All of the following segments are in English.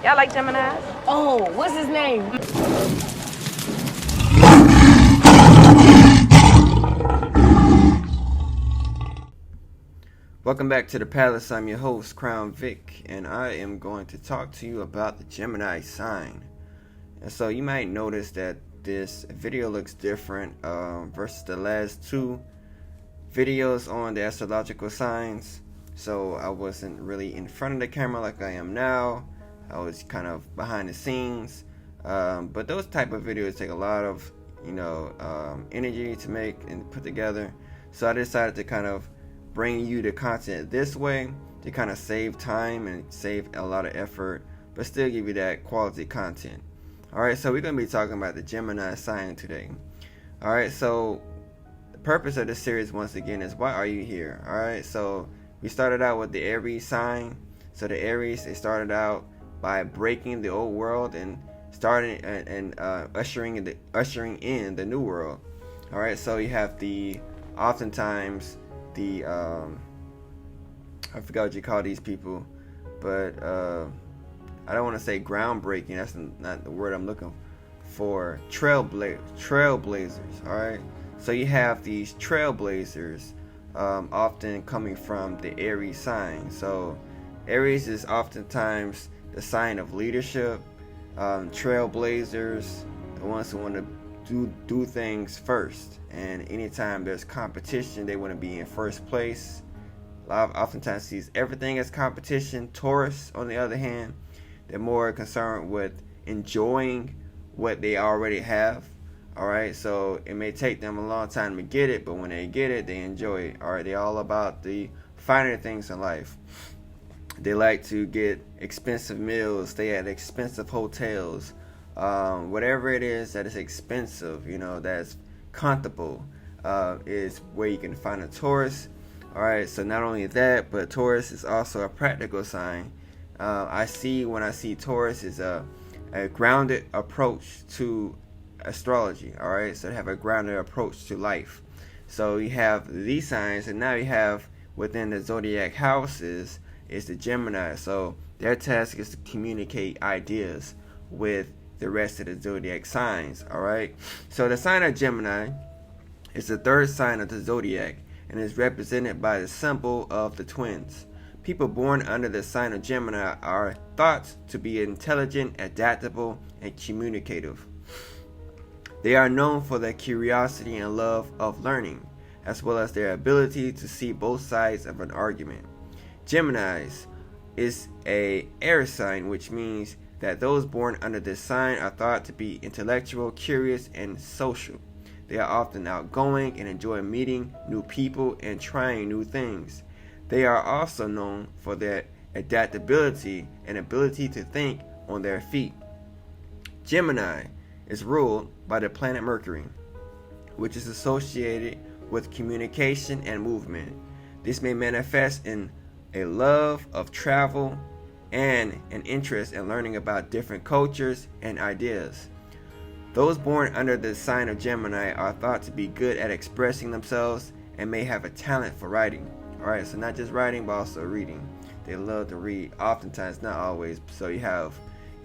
Y'all like Gemini? Oh, what's his name? Welcome back to the Palace. I'm your host, Crown Vic, and I am going to talk to you about the Gemini sign. And so you might notice that this video looks different versus the last two videos on the astrological signs. So I wasn't really in front of the camera like I am now. I was kind of behind the scenes. But those type of videos take a lot of energy to make and put together. So I decided to kind of bring you the content this way to kind of save time and save a lot of effort, but still give you that quality content. Alright, so we're going to be talking about the Gemini sign today. Alright, so the purpose of this series once again is why are you here? Alright, so we started out with the Aries sign. So the Aries, they started out by breaking the old world and starting and ushering in the new world. Alright, so you have oftentimes the I forgot what you call these people, but I don't want to say groundbreaking. That's not the word I'm looking for. Trailblazers. All right. So you have these trailblazers, often coming from the Aries sign. So Aries is oftentimes the sign of leadership. Trailblazers, the ones who want to do things first, and anytime there's competition they want to be in first place. Oftentimes sees everything as competition. Taurus, on the other hand, they're more concerned with enjoying what they already have. Alright, so it may take them a long time to get it, but when they get it, they enjoy it. Alright, they're all about the finer things in life. They like to get expensive meals, stay at expensive hotels, whatever it is that is expensive, that's comfortable, is where you can find a Taurus. Alright, so not only that, but Taurus is also a practical sign. When I see Taurus is a grounded approach to astrology. Alright, so they have a grounded approach to life. So you have these signs, and now you have within the zodiac houses is the Gemini. So their task is to communicate ideas with the rest of the zodiac signs. Alright, so the sign of Gemini is the third sign of the zodiac and is represented by the symbol of the twins. People born under the sign of Gemini are thought to be intelligent, adaptable, and communicative. They are known for their curiosity and love of learning, as well as their ability to see both sides of an argument. Geminis is a air sign, which means that those born under this sign are thought to be intellectual, curious, and social. They are often outgoing and enjoy meeting new people and trying new things. They are also known for their adaptability and ability to think on their feet. Gemini is ruled by the planet Mercury, which is associated with communication and movement. This may manifest in a love of travel and an interest in learning about different cultures and ideas. Those born under the sign of Gemini are thought to be good at expressing themselves and may have a talent for writing. Alright, so not just writing, but also reading. They love to read, oftentimes, not always. So you have,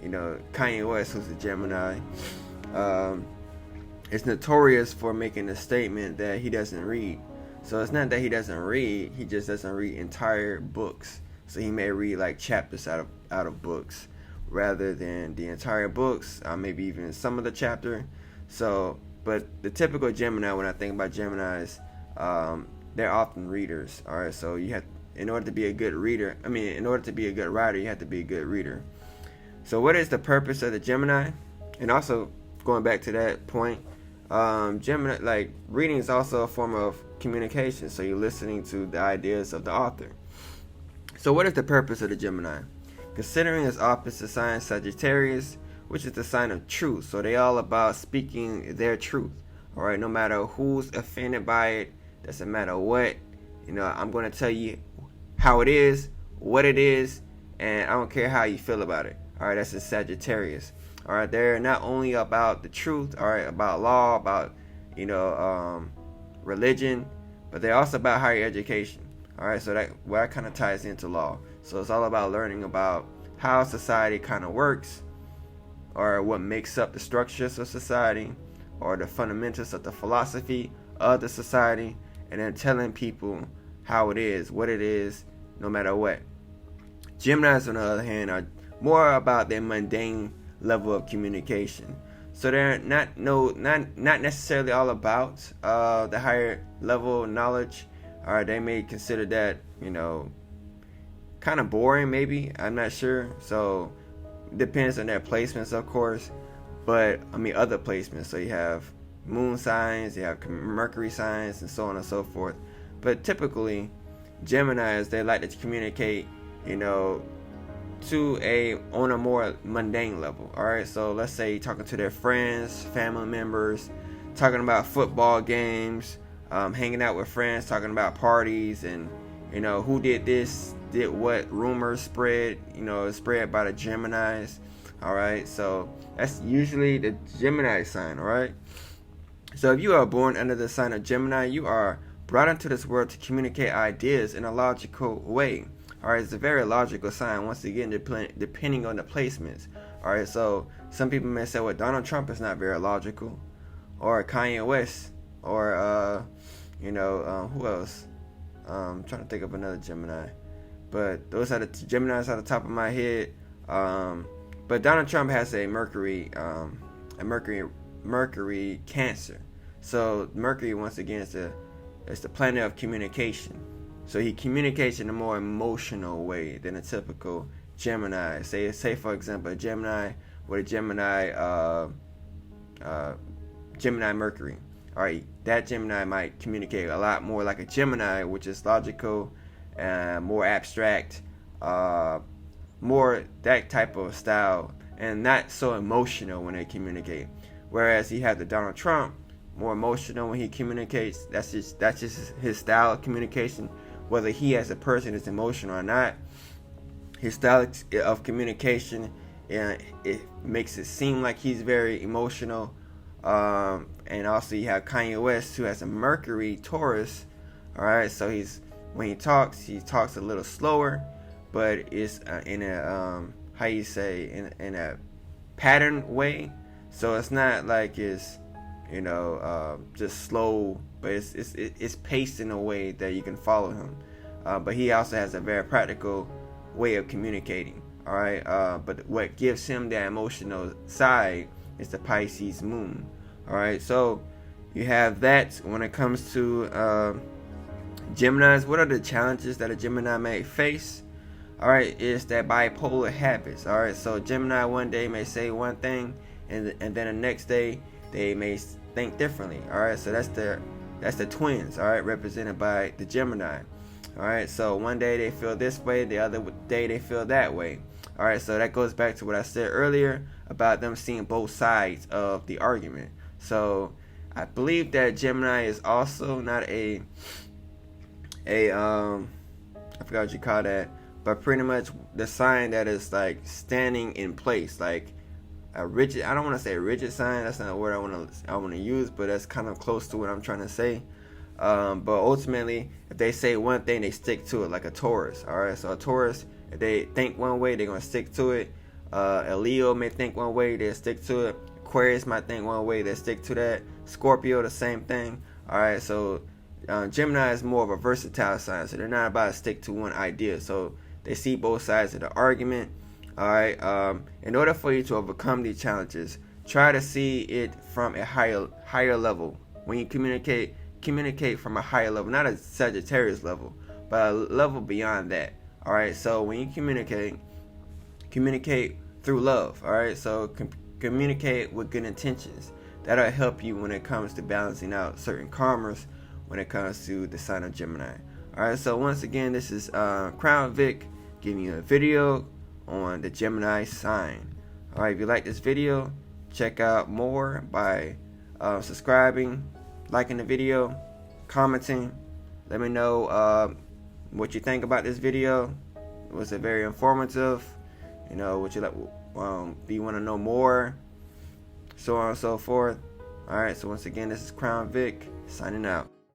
Kanye West, who's a Gemini. Is notorious for making the statement that he doesn't read. So it's not that he doesn't read, he just doesn't read entire books. So he may read like chapters out of books, rather than the entire books, maybe even some of the chapter. So, but the typical Gemini, when I think about Geminis, they're often readers. All right, so in order to be a good reader, in order to be a good writer, you have to be a good reader. So, what is the purpose of the Gemini? And also, going back to that point, Gemini, like reading, is also a form of communication. So you're listening to the ideas of the author. So, what is the purpose of the Gemini? Considering its opposite sign Sagittarius, which is the sign of truth. So they all about speaking their truth. Alright, no matter who's offended by it, doesn't matter what, I'm going to tell you how it is, what it is, and I don't care how you feel about it. Alright, that's a Sagittarius. Alright, they're not only about the truth, alright, about law, about, religion, but they're also about higher education. Alright, so that kind of ties into law. So it's all about learning about how society kind of works, or what makes up the structures of society, or the fundamentals of the philosophy of the society, and then telling people how it is, what it is, no matter what. Geminis, on the other hand, are more about their mundane level of communication. So they're not necessarily all about the higher level knowledge, or they may consider that, kind of boring, maybe. I'm not sure. So depends on their placements, of course. But other placements. So you have moon signs, you have Mercury signs, and so on and so forth. But typically, Geminis, they like to communicate, on a more mundane level. All right, so let's say talking to their friends, family members, talking about football games, hanging out with friends, talking about parties, and who did this, did what, rumors spread, spread by the Geminis. All right, so that's usually the Gemini sign. All right, so if you are born under the sign of Gemini, you are brought into this world to communicate ideas in a logical way. All right, it's a very logical sign, once again, depending on the placements. All right, so some people may say, well, Donald Trump is not very logical, or Kanye West, or who else? I'm trying to think of another Gemini, but those are the Geminis at the top of my head. But Donald Trump has a Mercury Cancer. So Mercury, once again, is the planet of communication. So he communicates in a more emotional way than a typical Gemini. Say for example, a Gemini with a Gemini Mercury. All right, that Gemini might communicate a lot more like a Gemini, which is logical, more abstract, more that type of style, and not so emotional when they communicate. Whereas you have the Donald Trump, more emotional when he communicates. That's just his style of communication. Whether he as a person is emotional or not, his style of communication, it makes it seem like he's very emotional. And also you have Kanye West, who has a Mercury Taurus. All right, so when he talks a little slower, but it's in a in a pattern way. So it's not like it's just slow, but it's paced in a way that you can follow him. But he also has a very practical way of communicating. All right, but what gives him that emotional side is the Pisces moon. All right, so you have that when it comes to Geminis. What are the challenges that a Gemini may face? All right, is that bipolar habits. All right, so Gemini one day may say one thing, and then the next day they may think differently. All right, so that's the twins. All right, represented by the Gemini. All right, so one day they feel this way, the other day they feel that way. All right, so that goes back to what I said earlier about them seeing both sides of the argument. So I believe that Gemini is also not I forgot what you call that, but pretty much the sign that is like standing in place, like a rigid. I don't want to say a rigid sign. That's not a word I want to use, but that's kind of close to what I'm trying to say. But ultimately, if they say one thing, they stick to it, like a Taurus. All right, so a Taurus, if they think one way, they're gonna stick to it. A Leo may think one way, they'll stick to it. Aquarius might think one way, they'll stick to that. Scorpio, the same thing. All right, so Gemini is more of a versatile sign, so they're not about to stick to one idea. So they see both sides of the argument. All right, in order for you to overcome these challenges, try to see it from a higher level. When you communicate from a higher level, not a Sagittarius level, but a level beyond that. All right, so when you communicate through love. All right, so communicate with good intentions. That'll help you when it comes to balancing out certain karmas when it comes to the sign of Gemini. All right, so once again, this is Crown Vic giving you a video on the Gemini sign. All right, if you like this video, check out more by subscribing, liking the video, commenting. Let me know what you think about this video. Was it very informative? Would you like? Do you want to know more? So on and so forth. All right. So once again, this is Crown Vic signing out.